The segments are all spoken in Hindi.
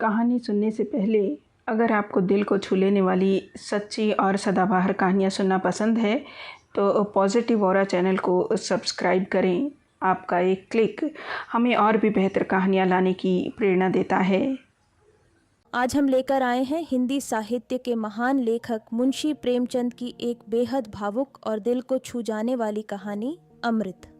कहानी सुनने से पहले अगर आपको दिल को छू लेने वाली सच्ची और सदाबहार कहानियाँ सुनना पसंद है तो पॉजिटिव ऑरा चैनल को सब्सक्राइब करें। आपका एक क्लिक हमें और भी बेहतर कहानियाँ लाने की प्रेरणा देता है। आज हम लेकर आए हैं हिंदी साहित्य के महान लेखक मुंशी प्रेमचंद की एक बेहद भावुक और दिल को छू जाने वाली कहानी अमृत।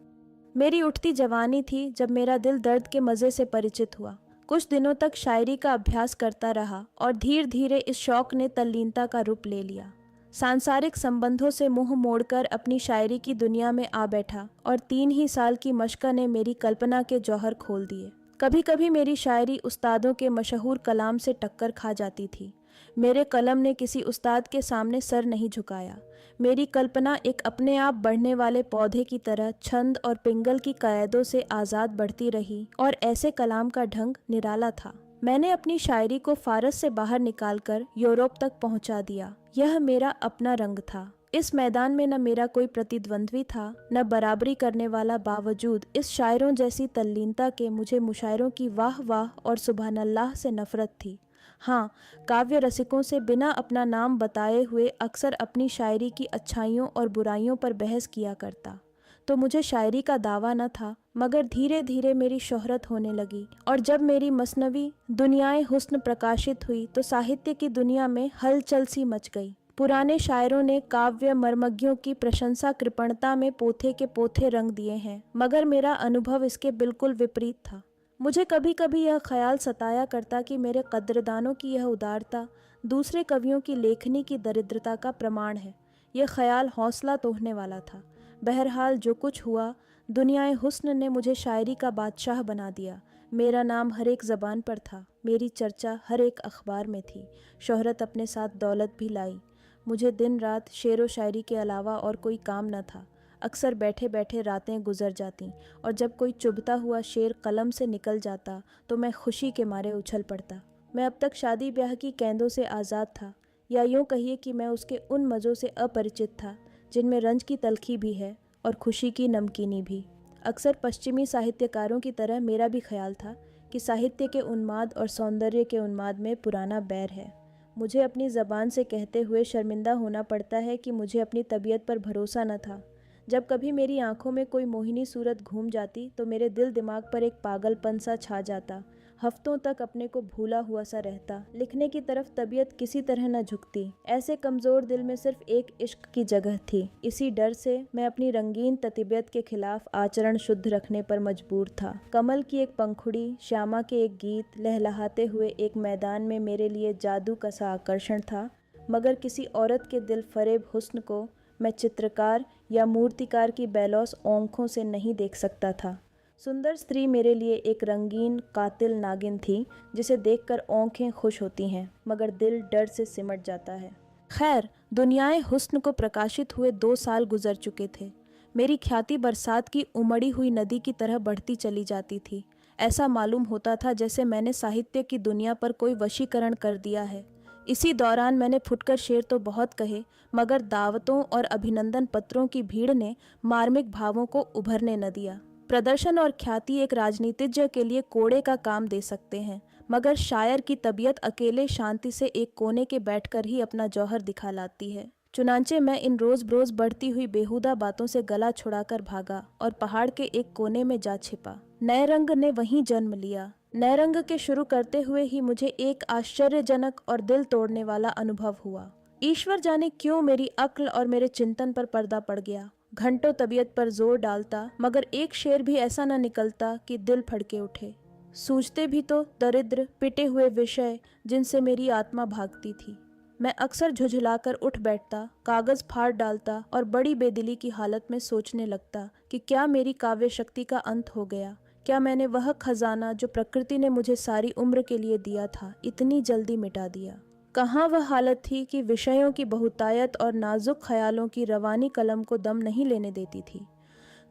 मेरी उठती जवानी थी जब मेरा दिल दर्द के मज़े से परिचित हुआ। कुछ दिनों तक शायरी का अभ्यास करता रहा और धीरे धीरे इस शौक ने तल्लीनता का रूप ले लिया। सांसारिक संबंधों से मुंह मोड़कर अपनी शायरी की दुनिया में आ बैठा और 3 ही साल की मशक़ ने मेरी कल्पना के जौहर खोल दिए। कभी कभी मेरी शायरी उस्तादों के मशहूर कलाम से टक्कर खा जाती थी। मेरे कलम ने किसी उस्ताद के सामने सर नहीं झुकाया। मेरी कल्पना एक अपने आप बढ़ने वाले पौधे की तरह छंद और पिंगल की कयदों से आज़ाद बढ़ती रही और ऐसे कलाम का ढंग निराला था। मैंने अपनी शायरी को फारस से बाहर निकालकर यूरोप तक पहुंचा दिया। यह मेरा अपना रंग था। इस मैदान में न मेरा कोई प्रतिद्वंद्वी था, न बराबरी करने वाला। बावजूद इस शायरों जैसी तल्लीनता के मुझे मुशायरों की वाह वाह और सुबहानल्लाह से नफरत थी। हाँ, काव्य रसिकों से बिना अपना नाम बताए हुए अक्सर अपनी शायरी की अच्छाइयों और बुराइयों पर बहस किया करता। तो मुझे शायरी का दावा न था, मगर धीरे धीरे मेरी शोहरत होने लगी और जब मेरी मसनवी दुनियाए हुस्न प्रकाशित हुई तो साहित्य की दुनिया में हलचल सी मच गई। पुराने शायरों ने काव्य मर्मज्ञों की प्रशंसा कृपणता में पोथे के पोथे रंग दिए हैं, मगर मेरा अनुभव इसके बिल्कुल विपरीत था। मुझे कभी कभी यह ख्याल सताया करता कि मेरे कद्रदानों की यह उदारता दूसरे कवियों की लेखनी की दरिद्रता का प्रमाण है। यह ख्याल हौसला तोड़ने वाला था। बहरहाल जो कुछ हुआ, दुनियाए हुस्न ने मुझे शायरी का बादशाह बना दिया। मेरा नाम हर एक ज़बान पर था, मेरी चर्चा हर एक अखबार में थी। शोहरत अपने साथ दौलत भी लाई। मुझे दिन रात शेर व शायरी के अलावा और कोई काम न था। अक्सर बैठे बैठे रातें गुजर जातीं और जब कोई चुभता हुआ शेर कलम से निकल जाता तो मैं खुशी के मारे उछल पड़ता। मैं अब तक शादी ब्याह की कैदों से आज़ाद था, या यूँ कहिए कि मैं उसके उन मज़ों से अपरिचित था जिनमें रंज की तलखी भी है और खुशी की नमकीनी भी। अक्सर पश्चिमी साहित्यकारों की तरह मेरा भी ख्याल था कि साहित्य के उन्माद और सौंदर्य के उन्माद में पुराना बैर है। मुझे अपनी ज़बान से कहते हुए शर्मिंदा होना पड़ता है कि मुझे अपनी तबीयत पर भरोसा न था। जब कभी मेरी आंखों में कोई मोहिनी सूरत घूम जाती तो मेरे दिल दिमाग पर एक पागलपन सा छा जाता। हफ्तों तक अपने को भूला हुआ सा रहता। लिखने की तरफ तबीयत किसी तरह न झुकती। ऐसे कमज़ोर दिल में सिर्फ एक इश्क की जगह थी। इसी डर से मैं अपनी रंगीन तबीयत के खिलाफ आचरण शुद्ध रखने पर मजबूर था। कमल की एक पंखुड़ी, श्यामा के एक गीत, लहलहाते हुए एक मैदान में मेरे लिए जादू का सा आकर्षण था, मगर किसी औरत के दिल फरेब हुस्न को मैं चित्रकार या मूर्तिकार की बेलौस आँखों से नहीं देख सकता था। सुंदर स्त्री मेरे लिए एक रंगीन कातिल नागिन थी जिसे देखकर आँखें खुश होती हैं मगर दिल डर से सिमट जाता है। खैर, दुनियाए हुस्न को प्रकाशित हुए 2 साल गुजर चुके थे। मेरी ख्याति बरसात की उमड़ी हुई नदी की तरह बढ़ती चली जाती थी। ऐसा मालूम होता था जैसे मैंने साहित्य की दुनिया पर कोई वशीकरण कर दिया है। इसी दौरान मैंने फुटकर शेर तो बहुत कहे, मगर दावतों और अभिनंदन पत्रों की भीड़ ने मार्मिक भावों को उभरने न दिया। प्रदर्शन और ख्याति एक राजनीतिज्ञ के लिए कोड़े का काम दे सकते हैं, मगर शायर की तबीयत अकेले शांति से एक कोने के बैठकर ही अपना जौहर दिखा लाती है। चुनांचे मैं इन रोज बरोज बढ़ती हुई बेहुदा बातों से गला छुड़ाकर भागा और पहाड़ के एक कोने में जा छिपा। नए रंग ने वहीं जन्म लिया। नए रंग के शुरू करते हुए ही मुझे एक आश्चर्यजनक और दिल तोड़ने वाला अनुभव हुआ। ईश्वर जाने क्यों मेरी अक्ल और मेरे चिंतन पर पर्दा पड़ गया। घंटों तबीयत पर जोर डालता, मगर एक शेर भी ऐसा न निकलता कि दिल फड़के उठे। सूझते भी तो दरिद्र पिटे हुए विषय जिनसे मेरी आत्मा भागती थी। मैं अक्सर झुझलाकर उठ बैठता, कागज फाड़ डालता और बड़ी बेदिली की हालत में सोचने लगता कि क्या मेरी काव्य शक्ति का अंत हो गया। क्या मैंने वह खजाना जो प्रकृति ने मुझे सारी उम्र के लिए दिया था इतनी जल्दी मिटा दिया। कहाँ वह हालत थी कि विषयों की बहुतायत और नाजुक ख्यालों की रवानी कलम को दम नहीं लेने देती थी।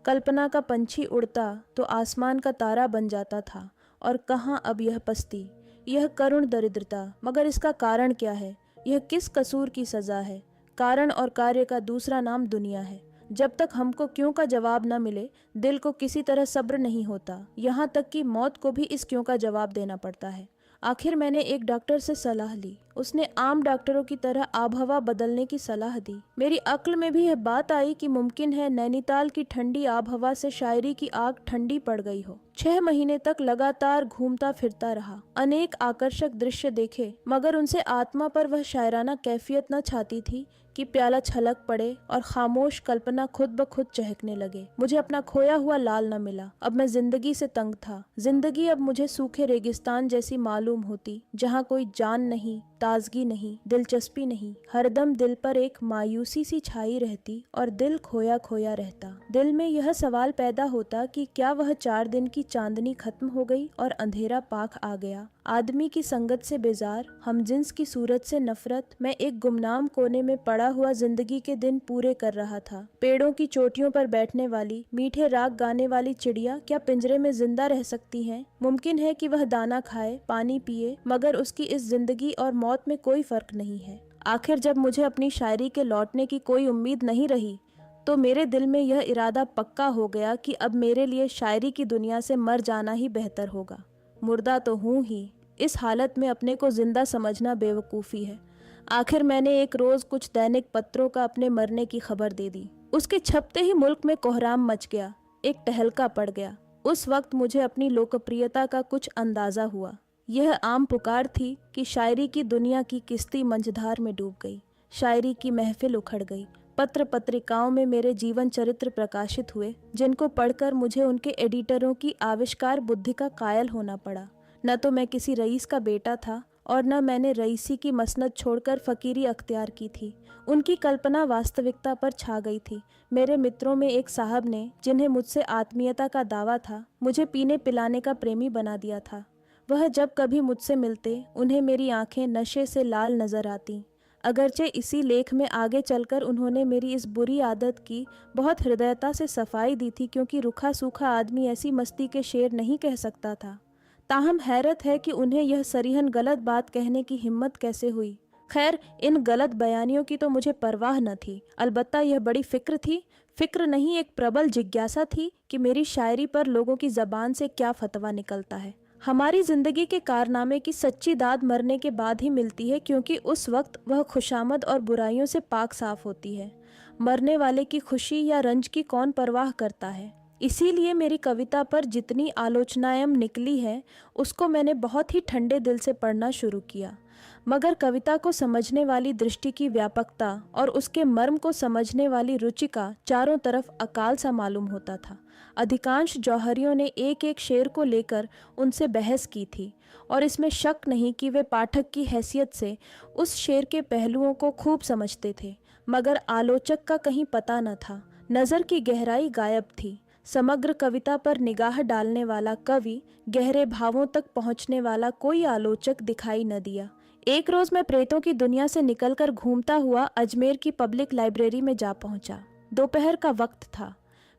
कल्पना का पंछी उड़ता तो आसमान का तारा बन जाता था, और कहाँ अब यह पस्ती, यह करुण दरिद्रता। मगर इसका कारण क्या है? यह किस कसूर की सज़ा है? कारण और कार्य का दूसरा नाम दुनिया है। जब तक हमको क्यों का जवाब न मिले, दिल को किसी तरह सब्र नहीं होता। यहाँ तक कि मौत को भी इस क्यों का जवाब देना पड़ता है। आखिर मैंने एक डॉक्टर से सलाह ली। उसने आम डॉक्टरों की तरह आबहवा बदलने की सलाह दी। मेरी अक्ल में भी यह बात आई कि मुमकिन है नैनीताल की ठंडी आबहवा से शायरी की आग ठंडी पड़ गई हो। 6 महीने तक लगातार घूमता फिरता रहा, अनेक आकर्षक दृश्य देखे, मगर उनसे आत्मा पर वह शायराना कैफियत न छाती थी कि प्याला छलक पड़े और खामोश कल्पना खुद ब खुद चहकने लगे। मुझे अपना खोया हुआ लाल न मिला। अब मैं जिंदगी से तंग था। जिंदगी अब मुझे सूखे रेगिस्तान जैसी मालूम होती, जहाँ कोई जान नहीं, ताजगी नहीं, दिलचस्पी नहीं। हरदम दिल पर एक मायूसी सी छाई रहती और दिल खोया खोया रहता। दिल में यह सवाल पैदा होता कि क्या वह 4 दिन की चांदनी खत्म हो गई और अंधेरा पाख आ गया। आदमी की संगत से बेजार, हमजिन्स की सूरत से नफरत, मैं एक गुमनाम कोने में पड़ा हुआ जिंदगी के दिन पूरे कर रहा था। पेड़ों की चोटियों पर बैठने वाली, मीठे राग गाने वाली चिड़िया क्या पिंजरे में जिंदा रह सकती हैं? मुमकिन है कि वह दाना खाए, पानी पिए, मगर उसकी इस जिंदगी और मौत में कोई फर्क नहीं है। आखिर जब मुझे अपनी शायरी के लौटने की कोई उम्मीद नहीं रही, तो मेरे दिल में यह इरादा पक्का हो गया कि अब मेरे लिए शायरी की दुनिया से मर जाना ही बेहतर होगा। मुर्दा तो हूँ ही, इस हालत में अपने को जिंदा समझना बेवकूफ़ी है। आखिर मैंने एक रोज़ कुछ दैनिक पत्रों का अपने मरने की खबर दे दी। उसके छपते ही मुल्क में कोहराम मच गया, एक टहलका पड़ गया। उस वक्त मुझे अपनी लोकप्रियता का कुछ अंदाज़ा हुआ। यह आम पुकार थी कि शायरी की दुनिया की किश्ती मंझधार में डूब गई, शायरी की महफिल उखड़ गई। पत्र पत्रिकाओं में मेरे जीवन चरित्र प्रकाशित हुए, जिनको पढ़कर मुझे उनके एडिटरों की आविष्कार बुद्धि का कायल होना पड़ा। न तो मैं किसी रईस का बेटा था और न मैंने रईसी की मसनद छोड़कर फ़कीरी अख्तियार की थी। उनकी कल्पना वास्तविकता पर छा गई थी। मेरे मित्रों में एक साहब ने, जिन्हें मुझसे आत्मीयता का दावा था, मुझे पीने पिलाने का प्रेमी बना दिया था। वह जब कभी मुझसे मिलते, उन्हें मेरी आंखें नशे से लाल नजर आती। अगरचे इसी लेख में आगे चलकर उन्होंने मेरी इस बुरी आदत की बहुत हृदयता से सफाई दी थी, क्योंकि रूखा सूखा आदमी ऐसी मस्ती के शेर नहीं कह सकता था। ताहम हैरत है कि उन्हें यह सरीहन गलत बात कहने की हिम्मत कैसे हुई। खैर, इन गलत बयानियों की तो मुझे परवाह न थी। अलबत्ता यह बड़ी फिक्र थी, फिक्र नहीं एक प्रबल जिज्ञासा थी कि मेरी शायरी पर लोगों की ज़बान से क्या फतवा निकलता है। हमारी ज़िंदगी के कारनामे की सच्ची दाद मरने के बाद ही मिलती है, क्योंकि उस वक्त वह खुशामद और बुराइयों से पाक साफ होती है। मरने वाले की खुशी या रंज की कौन परवाह करता है। इसीलिए मेरी कविता पर जितनी आलोचनाएं निकली हैं, उसको मैंने बहुत ही ठंडे दिल से पढ़ना शुरू किया। मगर कविता को समझने वाली दृष्टि की व्यापकता और उसके मर्म को समझने वाली रुचि का चारों तरफ अकाल सा मालूम होता था। अधिकांश जौहरियों ने एक एक शेर को लेकर उनसे बहस की थी, और इसमें शक नहीं कि वे पाठक की हैसियत से उस शेर के पहलुओं को खूब समझते थे, मगर आलोचक का कहीं पता न था। नज़र की गहराई गायब थी। समग्र कविता पर निगाह डालने वाला कवि, गहरे भावों तक पहुंचने वाला कोई आलोचक दिखाई न दिया। एक रोज़ मैं प्रेतों की दुनिया से निकलकर घूमता हुआ अजमेर की पब्लिक लाइब्रेरी में जा पहुंचा। दोपहर का वक्त था।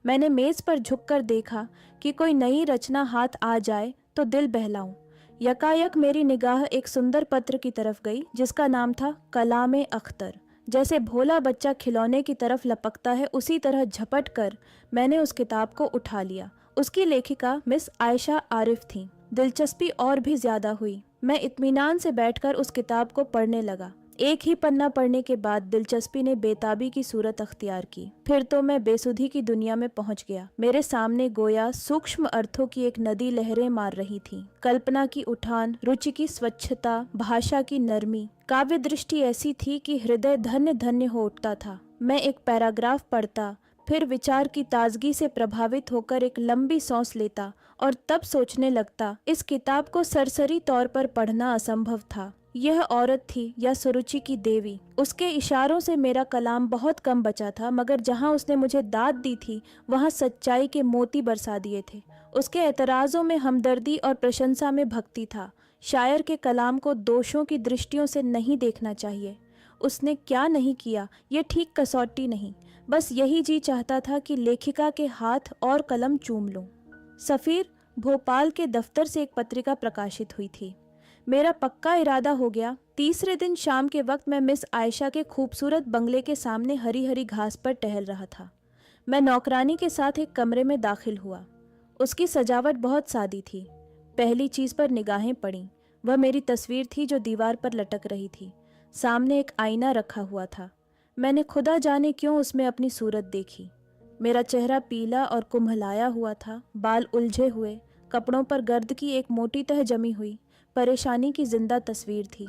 मैंने मेज़ पर झुककर देखा कि कोई नई रचना हाथ आ जाए तो दिल बहलाऊं। यकायक मेरी निगाह एक सुंदर पत्र की तरफ गई, जिसका नाम था कलाम अख्तर। जैसे भोला बच्चा खिलौने की तरफ लपकता है, उसी तरह झपट कर मैंने उस किताब को उठा लिया। उसकी लेखिका मिस आयशा आरिफ थीं। दिलचस्पी और भी ज़्यादा हुई। मैं इत्मीनान से बैठकर उस किताब को पढ़ने लगा। एक ही पन्ना पढ़ने के बाद दिलचस्पी ने बेताबी की सूरत अख्तियार की। फिर तो मैं बेसुधी की दुनिया में पहुंच गया। मेरे सामने गोया सूक्ष्म अर्थों की एक नदी लहरें मार रही थी। कल्पना की उठान, रुचि की स्वच्छता, भाषा की नरमी, काव्य दृष्टि ऐसी थी कि हृदय धन्य धन्य हो उठता था। मैं एक पैराग्राफ पढ़ता, फिर विचार की ताजगी से प्रभावित होकर एक लंबी सांस लेता और तब सोचने लगता, इस किताब को सरसरी तौर पर पढ़ना असंभव था। यह औरत थी या सुरुचि की देवी। उसके इशारों से मेरा कलाम बहुत कम बचा था, मगर जहाँ उसने मुझे दाद दी थी, वहाँ सच्चाई के मोती बरसा दिए थे। उसके एतराज़ों में हमदर्दी और प्रशंसा में भक्ति था। शायर के कलाम को दोषों की दृष्टियों से नहीं देखना चाहिए। उसने क्या नहीं किया, ये ठीक कसौटी नहीं। बस यही जी चाहता था कि लेखिका के हाथ और कलम चूम लूं। सफ़ीर, भोपाल के दफ्तर से एक पत्रिका प्रकाशित हुई थी। मेरा पक्का इरादा हो गया। तीसरे दिन शाम के वक्त मैं मिस आयशा के खूबसूरत बंगले के सामने हरी हरी घास पर टहल रहा था। मैं नौकरानी के साथ एक कमरे में दाखिल हुआ। उसकी सजावट बहुत सादी थी। पहली चीज़ पर निगाहें पड़ीं, वह मेरी तस्वीर थी जो दीवार पर लटक रही थी। सामने एक आईना रखा हुआ था। मैंने खुदा जाने क्यों उसमें अपनी सूरत देखी। मेरा चेहरा पीला और कुम्हलाया हुआ था, बाल उलझे हुए, कपड़ों पर गर्द की एक मोटी तह जमी हुई परेशानी की जिंदा तस्वीर थी।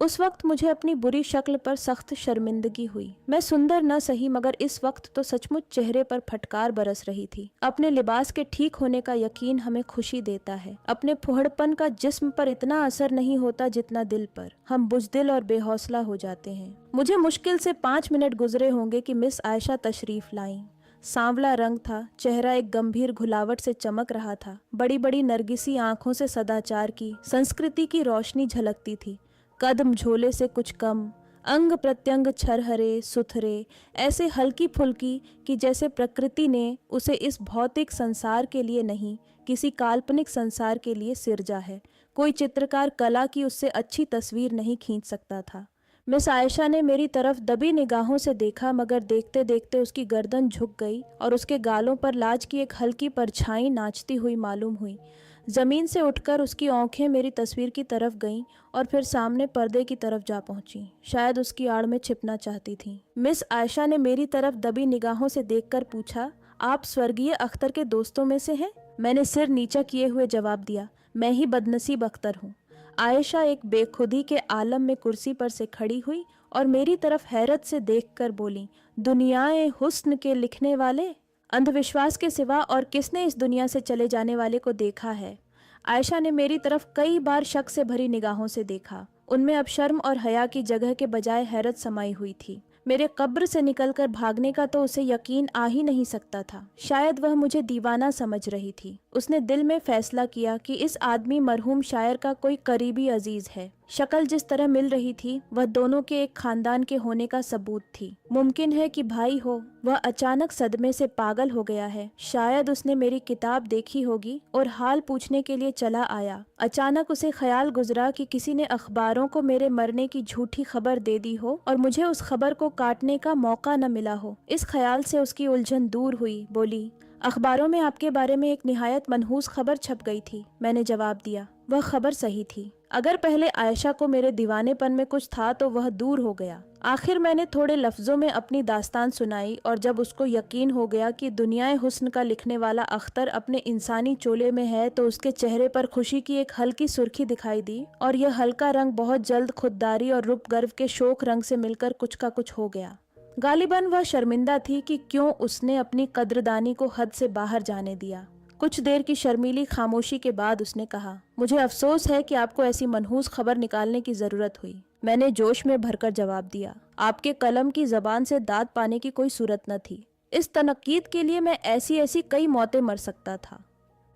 उस वक्त मुझे अपनी बुरी शक्ल पर सख्त शर्मिंदगी हुई। मैं सुंदर न सही मगर इस वक्त तो सचमुच चेहरे पर फटकार बरस रही थी। अपने लिबास के ठीक होने का यकीन हमें खुशी देता है। अपने फुहड़पन का जिस्म पर इतना असर नहीं होता जितना दिल पर। हम बुज़दिल और बेहौसला हो जाते हैं। मुझे मुश्किल से 5 मिनट गुजरे होंगे कि मिस आयशा तशरीफ लाईं। सांवला रंग था, चेहरा एक गंभीर घुलावट से चमक रहा था। बड़ी बड़ी नरगिसी आंखों से सदाचार की, संस्कृति की रोशनी झलकती थी। कदम झोले से कुछ कम, अंग प्रत्यंग छरहरे सुथरे, ऐसे हल्की फुल्की कि जैसे प्रकृति ने उसे इस भौतिक संसार के लिए नहीं, किसी काल्पनिक संसार के लिए सिरजा है। कोई चित्रकार कला की उससे अच्छी तस्वीर नहीं खींच सकता था। मिस आयशा ने मेरी तरफ दबी निगाहों से देखा, मगर देखते देखते उसकी गर्दन झुक गई और उसके गालों पर लाज की एक हल्की परछाई नाचती हुई मालूम हुई। ज़मीन से उठकर उसकी आंखें मेरी तस्वीर की तरफ गईं और फिर सामने पर्दे की तरफ जा पहुंची। शायद उसकी आड़ में छिपना चाहती थीं। मिस आयशा ने मेरी तरफ दबी निगाहों से देखकर पूछा, आप स्वर्गीय अख्तर के दोस्तों में से हैं? मैंने सिर नीचा किए हुए जवाब दिया, मैं ही बदनसीब अख्तर हूँ। आयशा एक बेखुदी के आलम में कुर्सी पर से खड़ी हुई और मेरी तरफ हैरत से देखकर बोली, दुनियाए हुस्न के लिखने वाले, अंधविश्वास के सिवा और किसने इस दुनिया से चले जाने वाले को देखा है? आयशा ने मेरी तरफ कई बार शक से भरी निगाहों से देखा। उनमें अब शर्म और हया की जगह के बजाय हैरत समाई हुई थी। मेरे कब्र से निकलकर भागने का तो उसे यकीन आ ही नहीं सकता था। शायद वह मुझे दीवाना समझ रही थी। उसने दिल में फैसला किया कि इस आदमी मरहूम शायर का कोई करीबी अजीज है। शक्ल जिस तरह मिल रही थी वह दोनों के एक खानदान के होने का सबूत थी। मुमकिन है कि भाई हो। वह अचानक सदमे से पागल हो गया है। शायद उसने मेरी किताब देखी होगी और हाल पूछने के लिए चला आया। अचानक उसे ख्याल गुजरा कि किसी ने अखबारों को मेरे मरने की झूठी खबर दे दी हो और मुझे उस खबर को काटने का मौका न मिला हो। इस ख्याल से उसकी उलझन दूर हुई। बोली, अखबारों में आपके बारे में एक निहायत मनहूस खबर छप गई थी। मैंने जवाब दिया, वह खबर सही थी। अगर पहले आयशा को मेरे दीवानेपन में कुछ था तो वह दूर हो गया। आखिर मैंने थोड़े लफ्जों में अपनी दास्तान सुनाई और जब उसको यकीन हो गया कि दुनियाए हुस्न का लिखने वाला अख्तर अपने इंसानी चोले में है तो उसके चेहरे पर खुशी की एक हल्की सुर्खी दिखाई दी और यह हल्का रंग बहुत जल्द खुददारी और रूप गर्व के शोक रंग से मिलकर कुछ का कुछ हो गया। गालिबन वह शर्मिंदा थी कि क्यों उसने अपनी कद्रदानी को हद से बाहर जाने दिया। कुछ देर की शर्मीली खामोशी के बाद उसने कहा, मुझे अफसोस है कि आपको ऐसी मनहूस खबर निकालने की जरूरत हुई। मैंने जोश में भरकर जवाब दिया, आपके कलम की जबान से दाद पाने की कोई सूरत न थी। इस तनकीद के लिए मैं ऐसी ऐसी कई मौतें मर सकता था।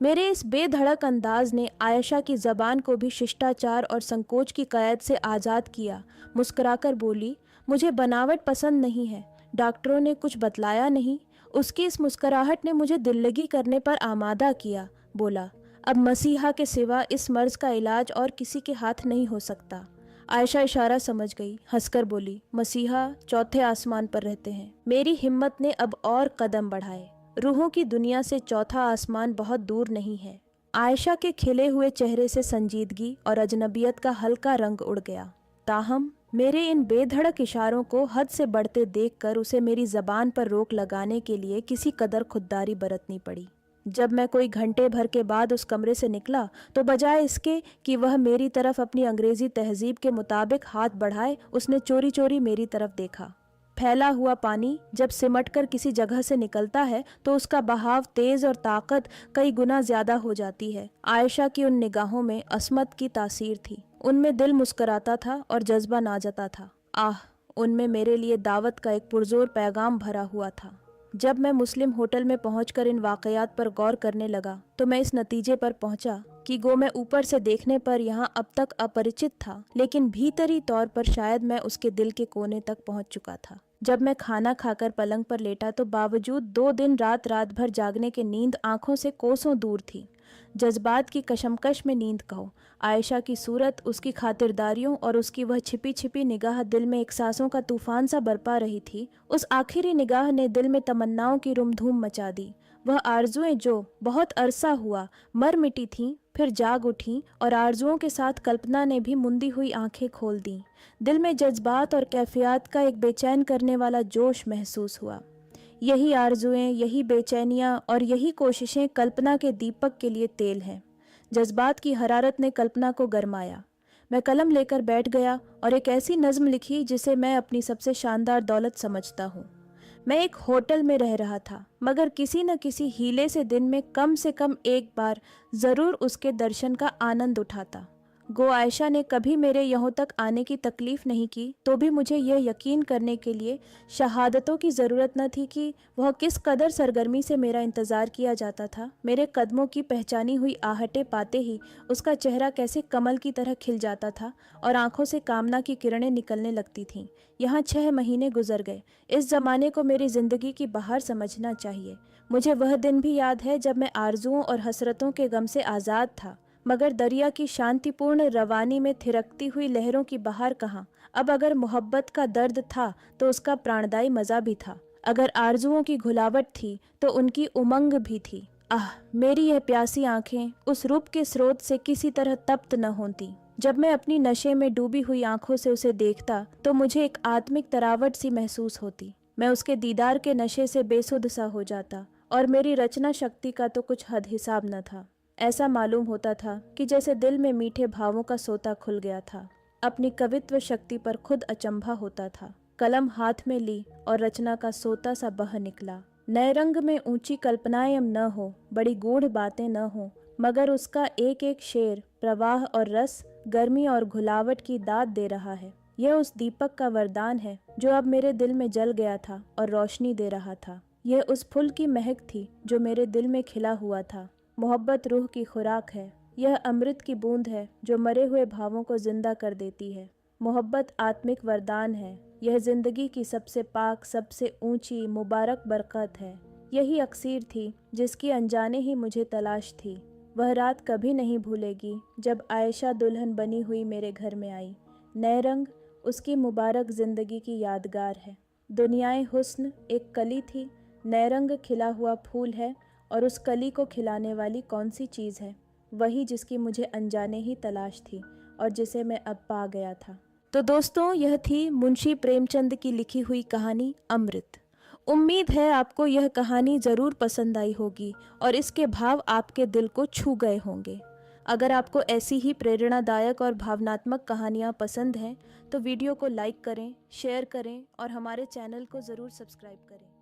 मेरे इस बेधड़क अंदाज ने आयशा की जबान को भी शिष्टाचार और संकोच की कैद से आज़ाद किया। मुस्कुराकर बोली, मुझे बनावट पसंद नहीं है। डॉक्टरों ने कुछ बतलाया नहीं? उसकी इस मुस्कुराहट ने मुझे दिल्लगी करने पर आमादा किया। बोला, अब मसीहा के सिवा इस मर्ज का इलाज और किसी के हाथ नहीं हो सकता। आयशा इशारा समझ गई, हंसकर बोली, मसीहा चौथे आसमान पर रहते हैं। मेरी हिम्मत ने अब और कदम बढ़ाए। रूहों की दुनिया से चौथा आसमान बहुत दूर नहीं है। आयशा के खिले हुए चेहरे से संजीदगी और अजनबियत का हल्का रंग उड़ गया। ताहम मेरे इन बेधड़क इशारों को हद से बढ़ते देखकर उसे मेरी जबान पर रोक लगाने के लिए किसी कदर खुददारी बरतनी पड़ी। जब मैं कोई घंटे भर के बाद उस कमरे से निकला तो बजाय इसके कि वह मेरी तरफ अपनी अंग्रेजी तहजीब के मुताबिक हाथ बढ़ाए, उसने चोरी चोरी मेरी तरफ देखा। फैला हुआ पानी जब सिमटकर किसी जगह से निकलता है तो उसका बहाव तेज और ताकत कई गुना ज्यादा हो जाती है। आयशा की उन निगाहों में असमत की तासीर थी। उनमें दिल मुस्कराता था और जज्बा नाजता था। आह, उनमें मेरे लिए दावत का एक पुरजोर पैगाम भरा हुआ था। जब मैं मुस्लिम होटल में पहुंचकर इन वाकयात पर गौर करने लगा तो मैं इस नतीजे पर पहुंचा कि गो मैं ऊपर से देखने पर यहाँ अब तक अपरिचित था, लेकिन भीतरी तौर पर शायद मैं उसके दिल के कोने तक पहुंच चुका था। जब मैं खाना खाकर पलंग पर लेटा तो बावजूद 2 दिन रात भर जागने के नींद आंखों से कोसों दूर थी। जज्बात की कशमकश में नींद कहो। आयशा की सूरत, उसकी खातिरदारियों और उसकी वह छिपी छिपी निगाह दिल में एहसासों का तूफान सा बरपा रही थी। उस आखिरी निगाह ने दिल में तमन्नाओं की रुमधूम मचा दी। वह आरजुएं जो बहुत अरसा हुआ मर मिटी थीं, फिर जाग उठी और आरजुओं के साथ कल्पना ने भी मुंदी हुई आंखें खोल दी। दिल में जज्बात और कैफियत का एक बेचैन करने वाला जोश महसूस हुआ। यही आरजुएं, यही बेचैनियां और यही कोशिशें कल्पना के दीपक के लिए तेल हैं। जज्बात की हरारत ने कल्पना को गरमाया। मैं कलम लेकर बैठ गया और एक ऐसी नज्म लिखी जिसे मैं अपनी सबसे शानदार दौलत समझता हूँ। मैं एक होटल में रह रहा था, मगर किसी न किसी हीले से दिन में कम से कम एक बार ज़रूर उसके दर्शन का आनंद उठाता। गो आयशा ने कभी मेरे यहाँ तक आने की तकलीफ़ नहीं की, तो भी मुझे यह यकीन करने के लिए शहादतों की ज़रूरत न थी कि वह किस कदर सरगर्मी से मेरा इंतज़ार किया जाता था। मेरे कदमों की पहचानी हुई आहटें पाते ही उसका चेहरा कैसे कमल की तरह खिल जाता था और आंखों से कामना की किरणें निकलने लगती थीं। यहाँ 6 महीने गुजर गए। इस ज़माने को मेरी ज़िंदगी की बहार समझना चाहिए। मुझे वह दिन भी याद है जब मैं आरजुओं और हसरतों के गम से आज़ाद था, मगर दरिया की शांतिपूर्ण रवानी में थिरकती हुई लहरों की बहार कहाँ। अब अगर मोहब्बत का दर्द था तो उसका प्राणदायी मज़ा भी था। अगर आरजुओं की घुलावट थी तो उनकी उमंग भी थी। आह, मेरी यह प्यासी आंखें उस रूप के स्रोत से किसी तरह तप्त न होती। जब मैं अपनी नशे में डूबी हुई आंखों से उसे देखता तो मुझे एक आत्मिक तरावट सी महसूस होती। मैं उसके दीदार के नशे से बेसुध सा हो जाता और मेरी रचना शक्ति का तो कुछ हद हिसाब न था। ऐसा मालूम होता था कि जैसे दिल में मीठे भावों का सोता खुल गया था। अपनी कवित्व शक्ति पर खुद अचंभा होता था। कलम हाथ में ली और रचना का सोता सा बह निकला। नए रंग में ऊंची कल्पनाएं न हो, बड़ी गूढ़ बातें न हो, मगर उसका एक एक शेर प्रवाह और रस, गर्मी और घुलावट की दाद दे रहा है। यह उस दीपक का वरदान है जो अब मेरे दिल में जल गया था और रोशनी दे रहा था। यह उस फूल की महक थी जो मेरे दिल में खिला हुआ था। मोहब्बत रूह की खुराक है। यह अमृत की बूंद है जो मरे हुए भावों को जिंदा कर देती है। मोहब्बत आत्मिक वरदान है। यह जिंदगी की सबसे पाक, सबसे ऊंची, मुबारक बरकत है। यही अक्सीर थी जिसकी अनजाने ही मुझे तलाश थी। वह रात कभी नहीं भूलेगी जब आयशा दुल्हन बनी हुई मेरे घर में आई। नए रंग उसकी मुबारक जिंदगी की यादगार है। दुनियाए हुस्न एक कली थी, नए रंग खिला हुआ फूल है, और उस कली को खिलाने वाली कौन सी चीज़ है? वही जिसकी मुझे अनजाने ही तलाश थी और जिसे मैं अब पा गया था। तो दोस्तों, यह थी मुंशी प्रेमचंद की लिखी हुई कहानी अमृत। उम्मीद है आपको यह कहानी ज़रूर पसंद आई होगी और इसके भाव आपके दिल को छू गए होंगे। अगर आपको ऐसी ही प्रेरणादायक और भावनात्मक कहानियाँ पसंद हैं तो वीडियो को लाइक करें, शेयर करें और हमारे चैनल को ज़रूर सब्सक्राइब करें।